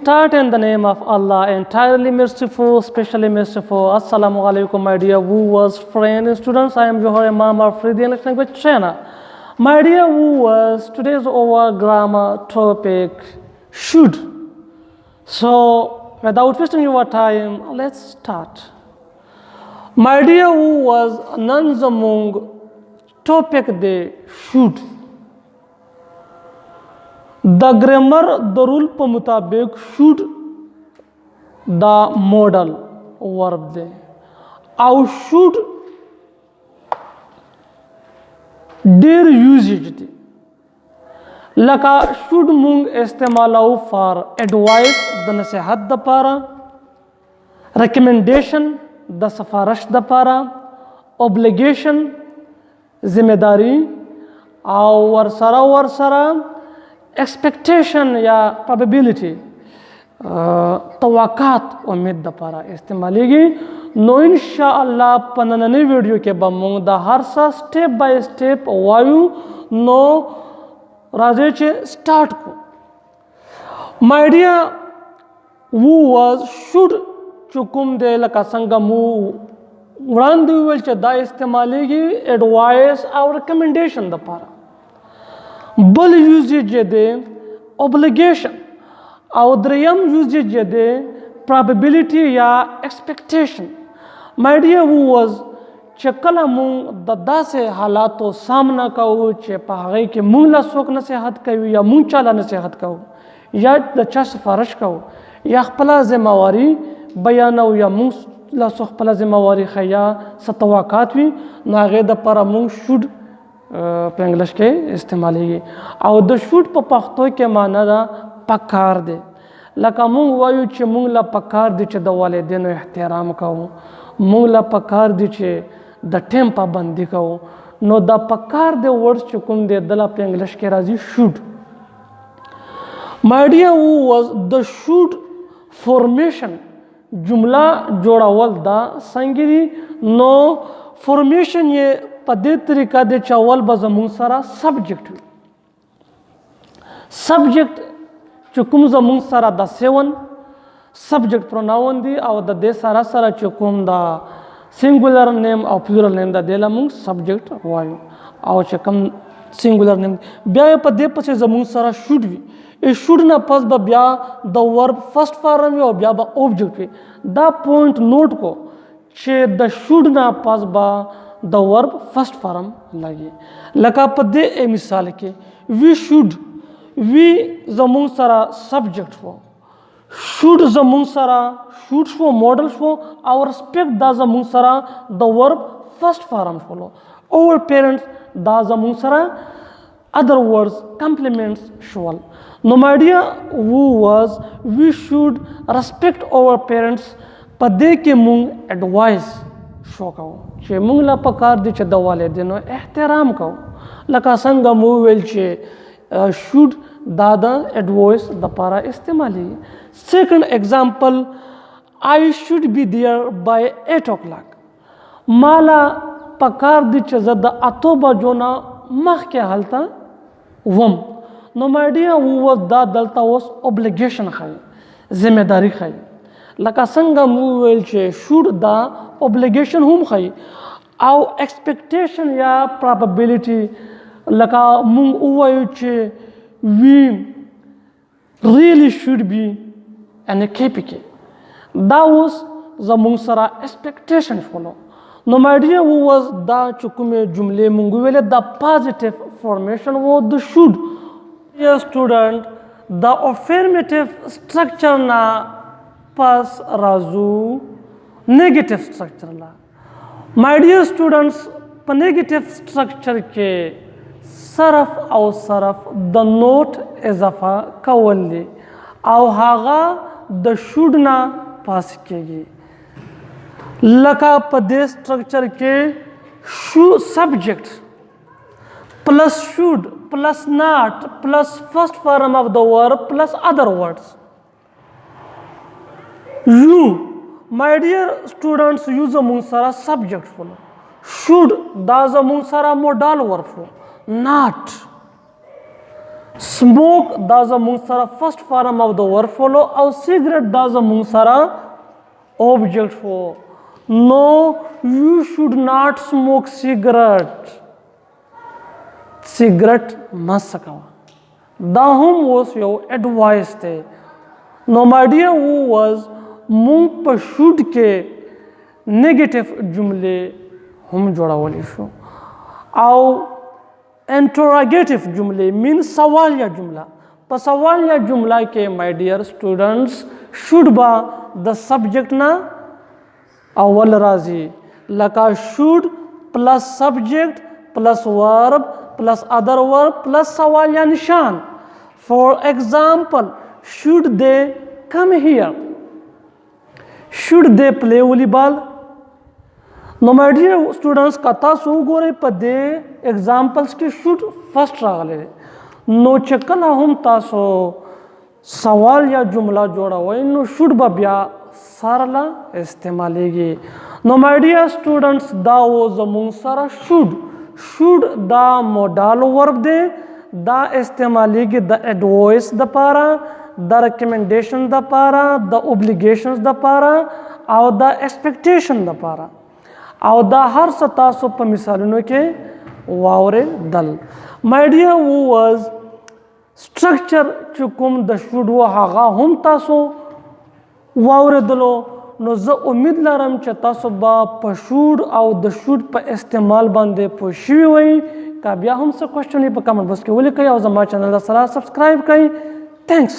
start in the name of Allah, entirely merciful, specially merciful. Assalamu alaikum, my dear viewers, friends, and students. I am Johar, Imam, our free English language trainer. My dear viewers, today's our grammar topic, should. So, without wasting your time, let's start. My dear viewers, nanzamung topic de should. The grammar, the rule per mutabik should the modal verb de. Our should their usage de. Laka should mung istimalau for advice the nasihat da para, recommendation the safarash da para, obligation zimedari, our sara expectation या probability तवक्कात उम्मीद दपारा इस्तेमालेगी नो इंशाअल्लाह पनननी वीडियो के बमूंग द हर सा स्टेप बाय स्टेप वायु नो राजे चे स्टार्ट को माय डियर वो वाज शुड चुकुम दे लका संगमु वरान दुवेल चे दा इस्तेमालेगी एडवाइस और रिकमेंडेशन दपारा बल यूजेज दे obligation और द्रयम यूजेज दे probability या expectation my dear viewers चकला मुंग ददा से हालातों सामना कहो चे पहाड़ी के मुंग ला सोक नसीहत कहो या मुंग चाला नसीहत कहो या दचा सिफारिश कहो या खपला जिम्मेवारी बयानो या मुंग ला सोक खपला जिम्मेवारी खया सतवाकात भी नागे द पर मुंग शुड په انګلیش کې استعمالېږي او د شوډ په پښتو کې معنا ده پکار دی لکه مونږ وایو چې مونږ له پکار دی چې د والدینو احترام کوو مونږ له پکار دی چې د ټیم پابندي کوو نو د پکار دی ورډ چې کوم دی د لا په انګلیش کې راځي شوډ my dear was the should formation جمله جوړول دا څنګه دي نو formation یې په دې طریقه د چاول به زمون سره سبجیکټ وي سبجیکټ چې کوم زمون سره د 7 سبجیکټ پروناون دي او د دې سره سره چې کوم دا سنگولر نیم او پلورل نیم د دې لمون سبجیکټ وایو او چې کوم سنگولر نیم بیا په دې پسې زمون سره شوډ وي ای شوډ نه پس به بیا د ورب فرست فارم وي او بیا به اوبجیکټ وي دا پوینټ نوٹ کو چې د شوډ نه پس به the verb first form lagi laka padde e misal ke we should we zamung sara subject for should zamung sara should for model for our respect da zamung sara the verb first form follow our parents da zamung sara other words complements shall no my dear who was we should respect our parents padde ke mung advice شو کو چې موږ لا پکار دي چې د والدینو احترام کو لکه څنګه مو ویل چې شوډ دا د اډوایس د لپاره استعمالي سیکنډ اگزامپل I should be there by 8 o'clock مالا پکار دي چې زه د 8 بجو نه مخکې هلته وم نو my dear وو دا دلته اوس obligation خای ذمہ داری خای لکه څنګه مو ویل چې شوډ دا obligation هم خای او expectation یا probability لکه مونږ وایو چې we really should be an KPK دا اوس زمونږ سره expectation فولو نو my dear was دا چې کومې جملې مونږ ویلې دا positive formation و د should dear student the affirmative structure na pas razu negative structure la my dear students pa negative structure ke sarf au sarf the note izafa kawal li au haga the should na pas kegi laka pa de structure ke should subject plus should plus not plus first form of the verb plus other words you my dear students use among sara subject follow should da among sara modal verb follow not smoke دا زموږ سره first form of the verb follow او cigarette دا زموږ سره object شو. No, you should not smoke cigarette. cigarette مه څکوه. دا هم اوس یو advice دی. نو my dear was مونږ په should کې negative جملې هم جوړولی شو او interrogative جملې mean سوالیه جمله. په سوالیه جمله کې my dear students should به د subject نه اول راځي لکه should plus subject plus verb plus other verb plus سوالیه نشان. For example, should they come here? Should they play volleyball? نو my dear students که تاسو وګورئ په دې examples کې should first راغلی دی. نو چې کله هم تاسو سوال یا جمله جوړوئ نو should به بیا سرله استعمالیږي. نو my dear students دا و زموږ سره should دا modal verb دی. دا استعمالیږي د advice دپاره، د recommendation دپاره، د obligations دپاره او د expectation دپاره او دا هر څه تاسو په مثالونو کې واورېدل. my dear was structure چې کوم د should و هغه هم تاسو واورېدلو. نو زه امید لرم چې تاسو به په should او د should په استعمال باندې پوه شوي وئ. که بیا هم څه کوېسچن په کمنټ باکس کې ولیکئ او زما چینل سره سبسکرایب کړئ. تھینکس.